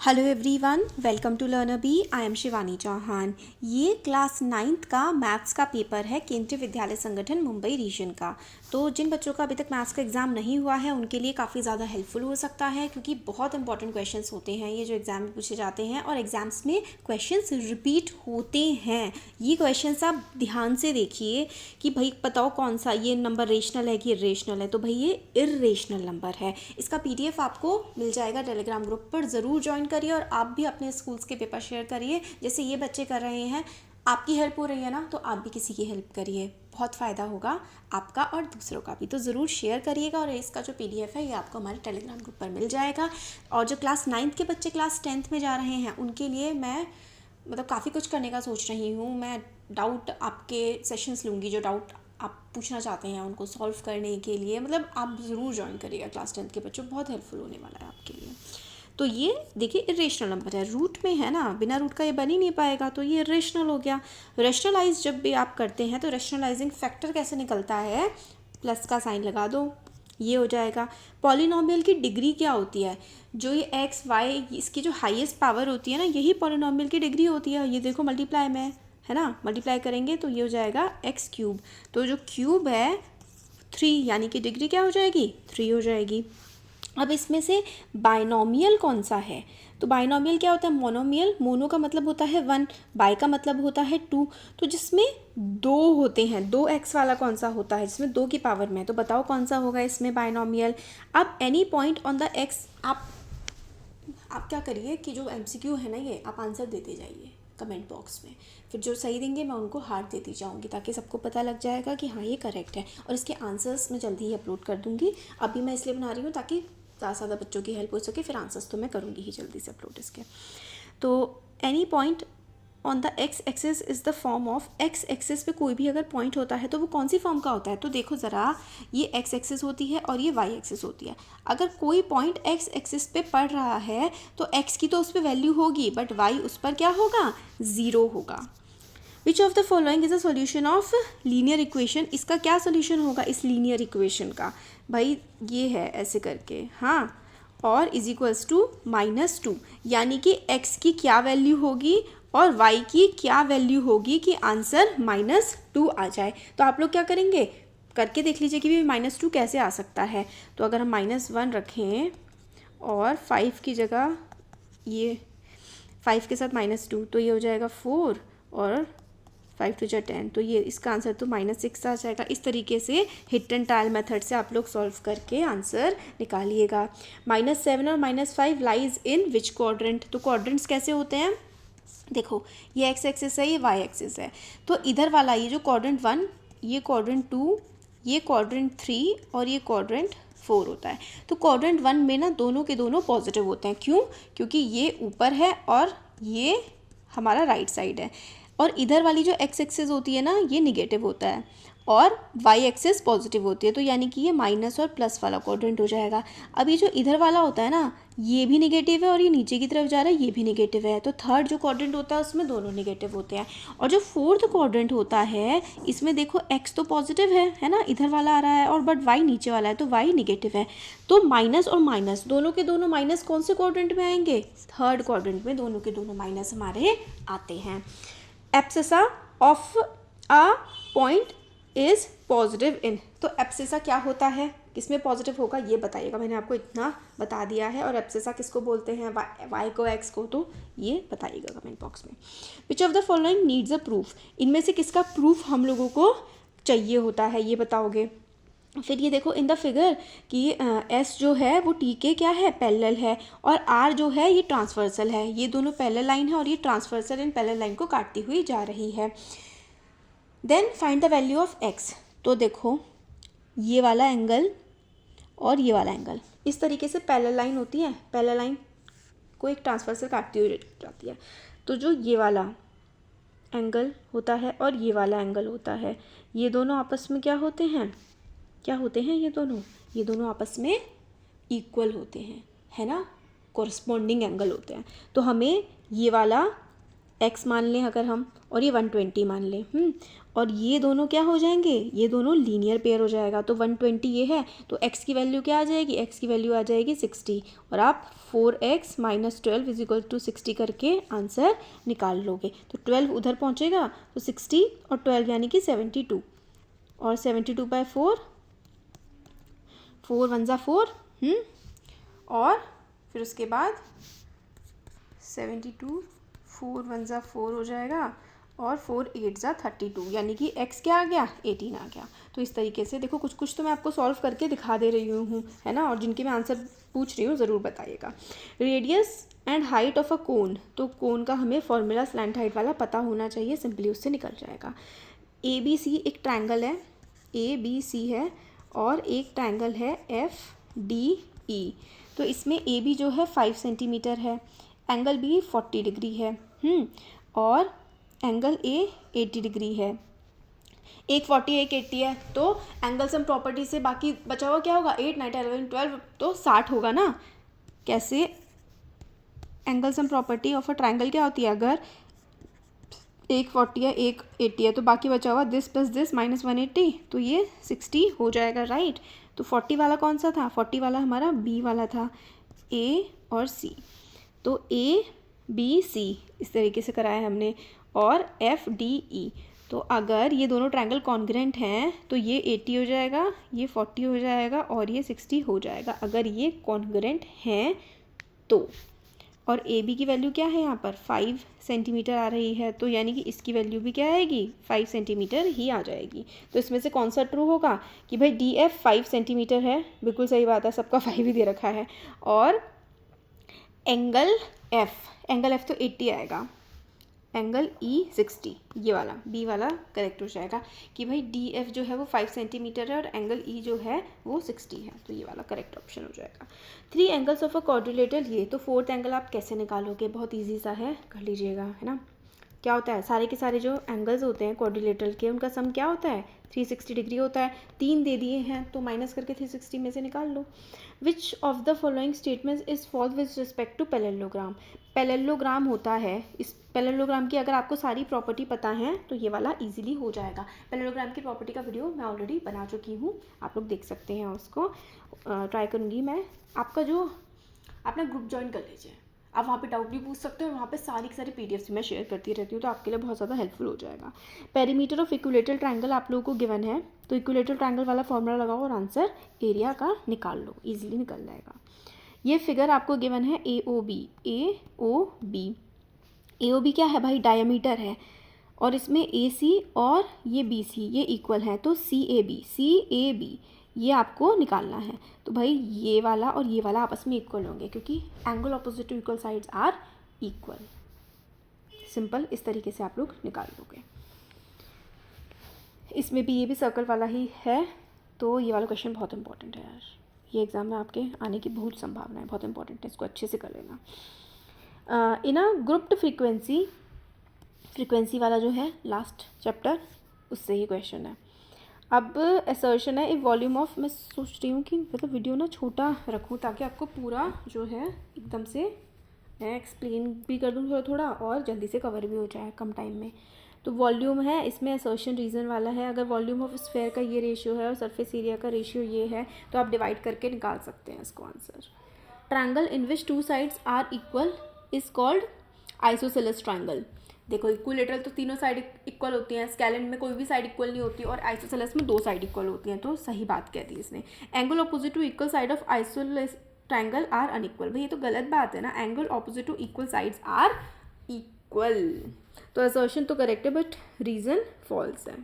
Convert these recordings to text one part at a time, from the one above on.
Hello everyone, welcome to learner B. I am Shivani Chauhan. ये class 9th का maths का paper है केंद्रीय विद्यालय संगठन मुंबई रीजन का। तो जिन बच्चों का अभी तक मैथ्स का एग्ज़ाम नहीं हुआ है उनके लिए काफ़ी ज़्यादा हेल्पफुल हो सकता है, क्योंकि बहुत इंपॉर्टेंट क्वेश्चंस होते हैं ये जो एग्ज़ाम में पूछे जाते हैं और एग्ज़ाम्स में क्वेश्चंस रिपीट होते हैं। ये क्वेश्चंस आप ध्यान से देखिए कि भाई बताओ कौन सा ये नंबर रेशनल है कि इरेशनल है। तो भाई ये इरेशनल नंबर है। इसका PDF आपको मिल जाएगा टेलीग्राम ग्रुप पर, ज़रूर ज्वाइन करिए और आप भी अपने स्कूल्स के पेपर शेयर करिए। जैसे ये बच्चे कर रहे हैं, आपकी हेल्प हो रही है ना, तो आप भी किसी की हेल्प करिए, बहुत फ़ायदा होगा आपका और दूसरों का भी। तो ज़रूर शेयर करिएगा और इसका जो PDF है ये आपको हमारे टेलीग्राम ग्रुप पर मिल जाएगा। और जो क्लास 9th के बच्चे क्लास 10th में जा रहे हैं उनके लिए मैं काफ़ी कुछ करने का सोच रही हूँ। मैं डाउट आपके सेशंस लूँगी, जो डाउट आप पूछना चाहते हैं उनको सॉल्व करने के लिए। आप ज़रूर ज्वाइन करिएगा क्लास 10th के बच्चों, बहुत हेल्पफुल होने वाला है आपके लिए। तो ये देखिए इरेशनल नंबर है, रूट में है ना, बिना रूट का ये बन ही नहीं पाएगा, तो ये इरेशनल हो गया। रेशनलाइज जब भी आप करते हैं तो रेशनलाइजिंग फैक्टर कैसे निकलता है, प्लस का साइन लगा दो, ये हो जाएगा। पॉलिनोमियल की डिग्री क्या होती है, जो ये एक्स वाई इसकी जो हाईएस्ट पावर होती है ना, यही पॉलिनोमियल की डिग्री होती है। ये देखो मल्टीप्लाई में है ना, मल्टीप्लाई करेंगे तो ये हो जाएगा एक्स क्यूब। तो जो क्यूब है 3, यानी कि डिग्री क्या हो जाएगी 3 हो जाएगी। अब इसमें से बाइनोमियल कौन सा है, तो बाइनोमियल क्या होता है, मोनोमियल, मोनो का मतलब होता है 1, बाई का मतलब होता है 2। तो जिसमें 2 होते हैं, 2x वाला कौन सा होता है जिसमें 2 की पावर में, तो बताओ कौन सा होगा इसमें बाइनोमियल। अब any point on the x, आप क्या करिए कि जो MCQ है ना ये आप आंसर देते जाइए कमेंट बॉक्स में, फिर जो सही देंगे मैं उनको हार्ट देती जाऊंगी, ताकि सबको पता लग जाएगा कि हाँ ये करेक्ट है। और इसके आंसर्स मैं जल्दी ही अपलोड कर दूंगी। अभी मैं इसलिए बना रही हूँ ताकि ज़्यादा से ज़्यादा बच्चों की हेल्प हो सके, फिर आंसर्स तो मैं करूँगी ही जल्दी से अपलोड इसके। तो any point on the x axis is the form of, x axis पे कोई भी अगर पॉइंट होता है तो वो कौन सी फॉर्म का होता है, तो देखो ज़रा, ये एक्स एक्सिस होती है और ये वाई एक्सिस होती है। अगर कोई पॉइंट एक्स एक्सिस पे पड़ रहा है तो एक्स की तो उस पर वैल्यू होगी, बट वाई उस पर क्या होगा, 0 होगा। विच of the following is a solution of linear equation, इसका क्या सोल्यूशन होगा इस लीनियर इक्वेशन का, भाई ये है ऐसे करके, हाँ, और इज इक्वल्स टू -2, यानी कि x की क्या वैल्यू होगी और y की क्या वैल्यू होगी कि आंसर -2 आ जाए। तो आप लोग क्या करेंगे, करके देख लीजिए कि भी -2 कैसे आ सकता है। तो अगर हम -1 रखें और 5 की जगह ये 5 के साथ -2, तो ये हो जाएगा 4 और 5 to 10, तो ये इसका आंसर तो -6 आ जाएगा। इस तरीके से हिट एंड ट्रायल मेथड से आप लोग सॉल्व करके आंसर निकालिएगा। -7 और -5 लाइज इन विच क्वाड्रेंट, तो क्वाड्रेंट्स कैसे होते हैं, देखो ये एक्स एक्सिस है, ये वाई एक्सिस है, तो इधर वाला ये जो क्वाड्रेंट 1, ये क्वाड्रेंट 2, ये क्वाड्रेंट 3 और ये क्वाड्रेंट 4 होता है। तो क्वाड्रेंट 1 में ना दोनों के दोनों पॉजिटिव होते हैं, क्यों, क्योंकि ये ऊपर है और ये हमारा राइट साइड है। और इधर वाली जो एक्स एक्सिस होती है ना, ये निगेटिव होता है और वाई एक्सिस पॉजिटिव होती है, तो यानी कि ये माइनस और प्लस वाला क्वाड्रेंट हो जाएगा। अब ये जो इधर वाला होता है ना, ये भी निगेटिव है और ये नीचे की तरफ जा रहा है, ये भी निगेटिव है। तो थर्ड जो क्वाड्रेंट होता है उसमें दोनों निगेटिव होते हैं। और जो फोर्थ क्वाड्रेंट होता है इसमें देखो एक्स तो पॉजिटिव है ना, इधर वाला आ रहा है, और बट वाई नीचे वाला है, तो वाई निगेटिव है। तो माइनस और माइनस दोनों के दोनों माइनस कौन से क्वाड्रेंट में आएंगे, थर्ड क्वाड्रेंट में दोनों के दोनों माइनस हमारे आते हैं। Abscissa of a point is positive in, तो एब्सिसा क्या होता है, किसमें पॉजिटिव होगा ये बताइएगा, मैंने आपको इतना बता दिया है। और एब्सिसा किसको बोलते हैं, वाई को एक्स को, तो ये बताइएगा कमेंट बॉक्स में। विच of the following needs a proof, इनमें से किसका प्रूफ हम लोगों को चाहिए होता है ये बताओगे। फिर ये देखो इन द फिगर कि एस जो है वो टी के क्या है, पैरेलल है, और आर जो है ये ट्रांसवर्सल है। ये दोनों पैरेलल लाइन है और ये ट्रांसवर्सल इन पैरेलल लाइन को काटती हुई जा रही है। Then find the value of x, तो देखो ये वाला एंगल और ये वाला एंगल, इस तरीके से पैरेलल लाइन होती है, पैरेलल लाइन को एक ट्रांसवर्सल काटती हुई जाती है। तो जो ये वाला एंगल होता है और ये वाला एंगल होता है, ये दोनों आपस में क्या होते हैं, क्या होते हैं, ये दोनों आपस में इक्वल होते हैं, है ना, कॉरस्पॉन्डिंग एंगल होते हैं। तो हमें ये वाला x मान लें अगर हम, और ये 120 मान लें, और ये दोनों क्या हो जाएंगे, ये दोनों लीनियर पेयर हो जाएगा। तो 120 ये है, तो x की वैल्यू क्या आ जाएगी, x की वैल्यू आ जाएगी 60, और आप 4x - 12 = 60 करके आंसर निकाल लोगे। तो 12 उधर पहुँचेगा तो 60 और 12 यानी कि 72, और 72/4, 4 1 = 4, और फिर उसके बाद 72, 4 1 = 4 हो जाएगा, और 4 8 = 32, यानी कि x क्या आ गया, 18 आ गया। तो इस तरीके से देखो, कुछ कुछ तो मैं आपको सॉल्व करके दिखा दे रही हूँ, है ना, और जिनके मैं आंसर पूछ रही हूँ ज़रूर बताइएगा। Radius and height of a cone, तो कोन का हमें फॉर्मूला स्लैंट हाइट वाला पता होना चाहिए, सिंपली उससे निकल जाएगा। ABC एक ट्रायंगल है, ABC है, और एक ट्रायंगल है FDE। तो इसमें AB जो है 5 सेंटीमीटर है, एंगल B 40 डिग्री है, और एंगल A 80 डिग्री है। एक 40 एक 80 है, तो एंगल सम प्रॉपर्टी से बाकी बचा हुआ क्या होगा, 8 9 10 11 12, तो 60 होगा ना। कैसे, angle sum property of a triangle क्या होती है, अगर एक 40 है एक 80 है, तो बाकी बचा हुआ दिस प्लस दिस -180, तो ये 60 हो जाएगा, राइट। तो 40 वाला कौन सा था, 40 वाला हमारा B वाला था, A और C। तो ABC इस तरीके से कराया हमने, और FDE। तो अगर ये दोनों ट्रायंगल कॉन्ग्रुएंट हैं तो ये 80 हो जाएगा, ये 40 हो जाएगा, और ये 60 हो जाएगा, अगर ये कॉन्ग्रुएंट हैं तो। और AB की वैल्यू क्या है यहाँ पर, 5 सेंटीमीटर आ रही है, तो यानी कि इसकी वैल्यू भी क्या आएगी, 5 सेंटीमीटर ही आ जाएगी। तो इसमें से कौन सा ट्रू होगा कि भाई DF 5 सेंटीमीटर है, बिल्कुल सही बात है, सबका 5 ही दे रखा है। और एंगल F तो 80 आएगा, एंगल E 60, ये वाला B वाला करेक्ट हो जाएगा कि भाई DF जो है वो 5 सेंटीमीटर है, और एंगल E जो है वो 60 है, तो ये वाला करेक्ट ऑप्शन हो जाएगा। 3 एंगल्स ऑफ अ क्वाड्रिलेटरल, ये तो 4th एंगल आप कैसे निकालोगे, बहुत ईजी सा है, कर लीजिएगा, है ना। क्या होता है, सारे के सारे जो एंगल्स होते हैं क्वाड्रिलेटरल के, उनका सम क्या होता है, 360 डिग्री होता है। 3 दे दिए हैं तो माइनस करके 360 में से निकाल लो। Which of the following statements is false with respect to parallelogram. Parallelogram होता है, इस पैरेललोग्राम की अगर आपको सारी प्रॉपर्टी पता है तो ये वाला इजीली हो जाएगा। पैरेललोग्राम की प्रॉपर्टी का वीडियो मैं ऑलरेडी बना चुकी हूँ, आप लोग देख सकते हैं उसको। ट्राई करूँगी मैं, आपका जो अपना ग्रुप ज्वाइन कर लीजिए, आप वहाँ पे डाउट भी पूछ सकते हो, और वहाँ पे सारी की सारी PDFs मैं शेयर करती रहती हूँ, तो आपके लिए बहुत ज़्यादा हेल्पफुल हो जाएगा। पेरीमीटर ऑफ इक्विलेटरल ट्रायंगल आप लोगों को गिवन है, तो इक्विलेटरल ट्रायंगल वाला फॉर्मूला लगाओ और आंसर एरिया का निकाल लो, इजीली निकल जाएगा। ये फिगर आपको गिवन है AOB। AOB क्या है भाई, डायमीटर है, और इसमें AC और ये BC ये इक्वल है, तो CAB ये आपको निकालना है। तो भाई ये वाला और ये वाला आपस में इक्वल होंगे, क्योंकि angle opposite to equal sides are equal. Simple, इस तरीके से आप लोग निकाल लोगे। इसमें भी ये भी सर्कल वाला ही है, तो ये वाला क्वेश्चन बहुत इंपॉर्टेंट है यार, ये एग्ज़ाम में आपके आने की बहुत संभावना है, बहुत इंपॉर्टेंट है, इसको अच्छे से कर लेना। इन अ ग्रुप्ड फ्रीक्वेंसी वाला जो है लास्ट चैप्टर, उससे ही क्वेश्चन है। अब असर्शन है, एक वॉल्यूम ऑफ, मैं सोच रही हूँ कि मतलब वीडियो ना छोटा रखूँ ताकि आपको पूरा जो है एकदम से मैं एक्सप्लेन भी कर दूँ थोड़ा थोड़ा, और जल्दी से कवर भी हो जाए कम टाइम में। तो वॉल्यूम है, इसमें असर्शन रीज़न वाला है, अगर वॉल्यूम ऑफ स्फेयर का ये रेशियो है और सरफेस एरिया का रेशियो ये है, तो आप डिवाइड करके निकाल सकते हैं इसको answer. Triangle in which 2 sides are equal is called isosceles triangle. देखो, इक्विलेटरल तो तीनों साइड इक्वल होती हैं, स्केलेन में कोई भी साइड इक्वल नहीं होती, और आइसोसेलेस में 2 साइड इक्वल होती हैं, तो सही बात कह दी इसने। Angle opposite to equal side of isosceles triangle are unequal. भाई ये तो गलत बात है ना, angle opposite to equal sides are equal. तो असर्शन तो करेक्ट है, बट रीज़न फॉल्स है।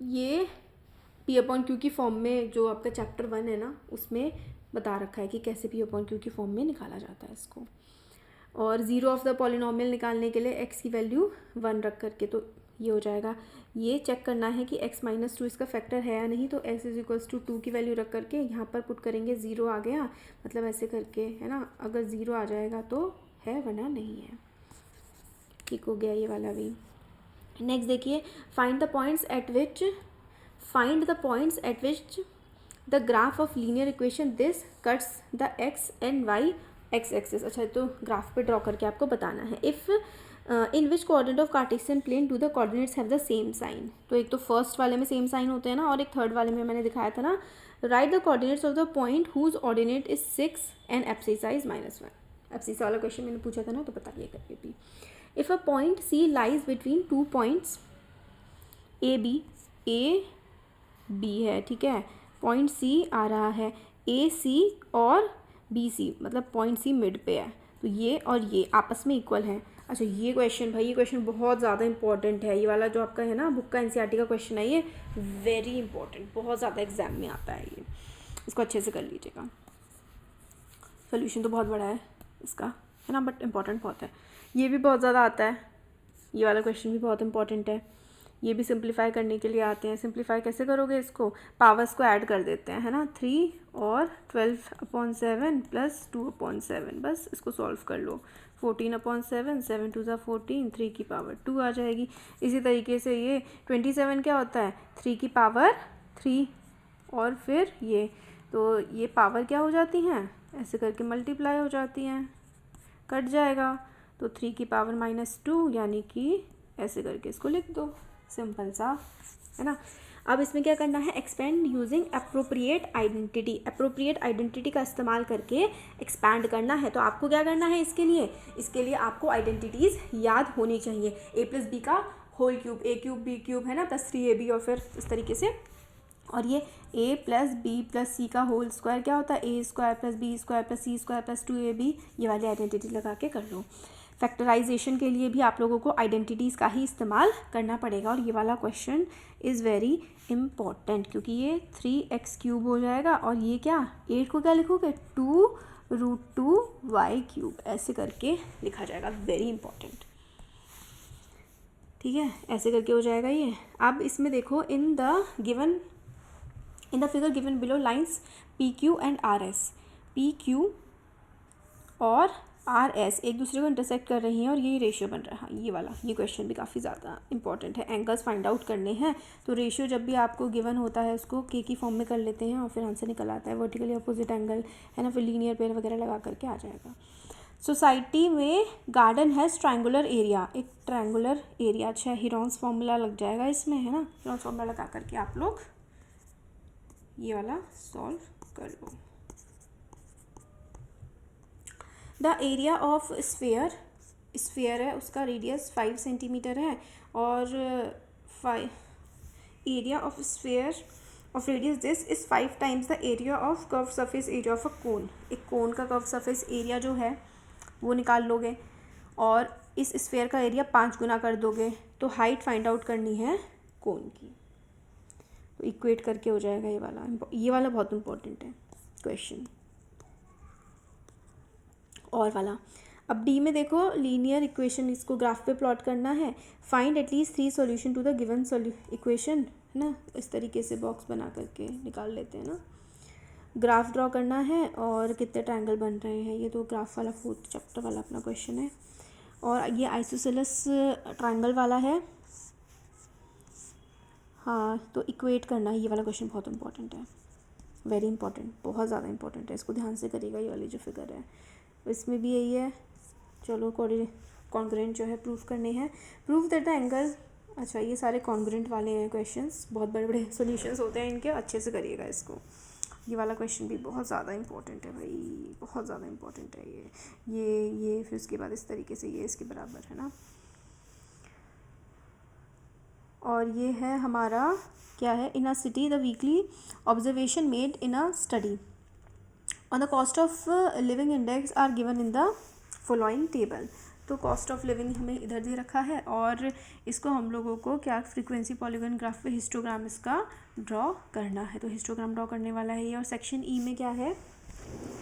ये P/Q की फॉर्म में जो आपका चैप्टर 1 है ना, उसमें बता रखा है कि कैसे P/Q की फॉर्म में निकाला जाता है इसको। और ज़ीरो ऑफ द पॉलिनोमियल निकालने के लिए x की वैल्यू 1 रख करके, तो ये हो जाएगा। ये चेक करना है कि x - 2 इसका फैक्टर है या नहीं, तो x = 2 की वैल्यू रख करके यहाँ पर पुट करेंगे, 0 आ गया, मतलब ऐसे करके, है ना, अगर 0 आ जाएगा तो है, वरना नहीं है। ठीक हो गया ये वाला भी। नेक्स्ट देखिए, find the points at which the graph of linear equation this cuts the x and y x axis, अच्छा तो ग्राफ पे ड्रॉ करके आपको बताना है। If in which coordinate of Cartesian plane do the coordinates have the same sign, तो एक तो फर्स्ट वाले में सेम साइन होते हैं ना, और एक थर्ड वाले में मैंने दिखाया था ना, right the coordinates of the point whose ordinate is 6 and abscissa is -1। Abscissa वाला क्वेश्चन मैंने पूछा था ना, तो बताइए करके भी। If a point C lies between two points A B है, ठीक है, पॉइंट सी आ रहा है ए सी और बी सी, मतलब पॉइंट सी मिड पे है, तो ये और ये आपस में इक्वल हैं। अच्छा ये क्वेश्चन भाई, ये क्वेश्चन बहुत ज़्यादा इंपॉर्टेंट है, ये वाला जो आपका है ना बुक का एनसीईआरटी का क्वेश्चन है, ये वेरी इंपॉर्टेंट, बहुत ज़्यादा एग्जाम में आता है ये, इसको अच्छे से कर लीजिएगा। सोल्यूशन तो बहुत बड़ा है इसका, है ना, बट इम्पॉर्टेंट बहुत है। ये भी बहुत ज़्यादा आता है, ये वाला क्वेश्चन भी बहुत इंपॉर्टेंट है, ये भी सिंप्लीफाई करने के लिए आते हैं। सिंप्लीफाई कैसे करोगे इसको, पावर्स को ऐड कर देते हैं, है ना, 3 और 12/7 प्लस 2/7, बस इसको सॉल्व कर लो। 14/7, 7 2 ज़ा 14, 3 की पावर 2 आ जाएगी। इसी तरीके से ये 27 क्या होता है, 3 की पावर 3, और फिर ये, तो ये पावर क्या हो जाती हैं, ऐसे करके मल्टीप्लाई हो जाती हैं, कट जाएगा, तो 3 की पावर -2, यानी कि ऐसे करके इसको लिख दो, सिंपल सा, है ना। अब इसमें क्या करना है, expand using appropriate identity, appropriate identity का इस्तेमाल करके एक्सपैंड करना है। तो आपको क्या करना है इसके लिए आपको आइडेंटिटीज़ याद होनी चाहिए। a+b का होल क्यूब, a³ b³ है ना, +3ab, और फिर इस तरीके से, और ये a+b+c का होल स्क्वायर क्या होता है, a² + b² + c² + 2ab, ये वाली आइडेंटिटी लगा के कर लो। फैक्टराइजेशन के लिए भी आप लोगों को आइडेंटिटीज़ का ही इस्तेमाल करना पड़ेगा, और ये वाला क्वेश्चन इज़ वेरी इम्पॉर्टेंट, क्योंकि ये 3x³ हो जाएगा, और ये क्या 8 को क्या लिखोगे, 2√2y³, ऐसे करके लिखा जाएगा, वेरी इंपॉर्टेंट, ठीक है, ऐसे करके हो जाएगा ये। अब इसमें देखो, in the figure given below lines PQ and RS, PQ और RS एक दूसरे को इंटरसेक्ट कर रही हैं, और ये रेशियो बन रहा है, ये वाला, ये क्वेश्चन भी काफ़ी ज़्यादा इंपॉर्टेंट है। एंगल्स फाइंड आउट करने हैं, तो रेशियो जब भी आपको गिवन होता है उसको के की फॉर्म में कर लेते हैं, और फिर आंसर निकल आता है, वर्टिकली अपोजिट एंगल, है ना, फिर लीनियर पेयर वगैरह लगा करके आ जाएगा। सोसाइटी में गार्डन हैज़ ट्रायंगुलर एरिया, एक ट्रायंगुलर एरिया, अच्छा हीरोन्स फार्मूला लग जाएगा इसमें, है ना, हीरोन्स फार्मूला लगा करके आप लोग ये वाला सॉल्व कर लो। द एरिया ऑफ स्फेयर है, उसका रेडियस 5 सेंटीमीटर है, और area of sphere of radius this is 5 times the area of curve surface area of a cone. एक कोन का कर्व सरफेस एरिया जो है वो निकाल लोगे, और इस स्फेयर का एरिया 5 गुना कर दोगे, तो हाइट फाइंड आउट करनी है कोन की, तो इक्वेट करके हो जाएगा ये वाला बहुत इंपॉर्टेंट है क्वेश्चन। और वाला, अब डी में देखो, लीनियर इक्वेशन, इसको ग्राफ पे प्लॉट करना है, find at least 3 solution to the given equation, है ना, इस तरीके से बॉक्स बना करके निकाल लेते हैं ना। ग्राफ ड्रॉ करना है, और कितने ट्रायंगल बन रहे हैं, ये तो ग्राफ वाला 4th चैप्टर वाला अपना क्वेश्चन है, और ये आइसोसेलेस ट्रायंगल वाला है, हाँ, तो इक्वेट करना है, ये वाला क्वेश्चन बहुत इंपॉर्टेंट है, वेरी इंपॉर्टेंट, बहुत ज़्यादा इंपॉर्टेंट है, इसको ध्यान से करिएगा। ये वाली जो फिगर है इसमें भी यही है। चलो कॉन्ग्रुएंट जो है प्रूफ करने हैं, प्रूफ दैट द एंगल, अच्छा ये सारे कॉन्ग्रुएंट वाले हैं क्वेश्चंस, बहुत बड़े बड़े सॉल्यूशंस होते हैं इनके, अच्छे से करिएगा इसको। ये वाला क्वेश्चन भी बहुत ज़्यादा इंपॉर्टेंट है भाई, बहुत ज़्यादा इंपॉर्टेंट है ये फिर उसके बाद इस तरीके से ये इसके बराबर है ना। और ये है हमारा क्या है, in a city the weekly observation made in a study on the cost of living index are given in the following table. तो कॉस्ट ऑफ लिविंग हमें इधर दे रखा है, और इसको हम लोगों को क्या फ्रीक्वेंसी पॉलीगॉन ग्राफ पे हिस्टोग्राम इसका ड्रॉ करना है, तो हिस्टोग्राम ड्रॉ करने वाला है ये। और सेक्शन ई में क्या है,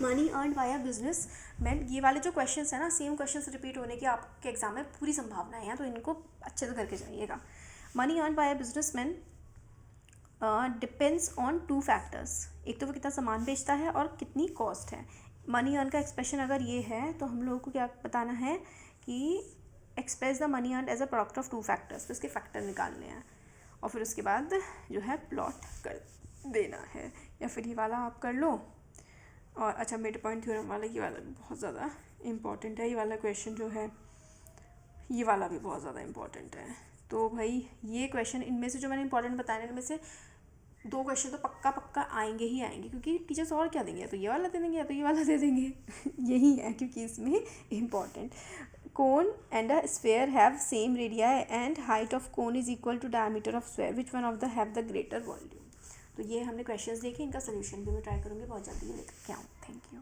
money earn by a business man. ये वाले जो क्वेश्चंस है ना, सेम क्वेश्चंस रिपीट होने की आपके एग्जाम में पूरी संभावना है, तो इनको अच्छे से करके जाइएगा। Money earn by a business man depends on 2 factors, एक तो वो कितना सामान बेचता है और कितनी कॉस्ट है। मनी अर्न का एक्सप्रेशन अगर ये है, तो हम लोगों को क्या बताना है कि express the money earn as a product of 2 factors, तो इसके फैक्टर निकालने हैं, और फिर उसके बाद जो है प्लॉट कर देना है, या फिर ये वाला आप कर लो, और अच्छा, मिड पॉइंट थ्योरम वाला, ये वाला भी बहुत ज़्यादा इम्पॉर्टेंट है। ये वाला क्वेश्चन जो है, ये वाला भी बहुत ज़्यादा इम्पॉर्टेंट है। तो भाई ये क्वेश्चन, इनमें से जो मैंने इंपॉर्टेंट बताए इनमें से 2 क्वेश्चन तो पक्का पक्का आएंगे ही आएंगे, क्योंकि टीचर्स और क्या देंगे, या तो ये वाला दे देंगे या तो ये वाला दे देंगे यही है, क्योंकि इसमें important. Cone and a sphere have same radii and height of cone is equal to diameter of sphere, which one of the have the greater volume. तो ये हमने क्वेश्चंस देखे, इनका सोल्यूशन भी मैं ट्राई करूँगी बहुत जल्दी लेकर के आऊँ। Thank you.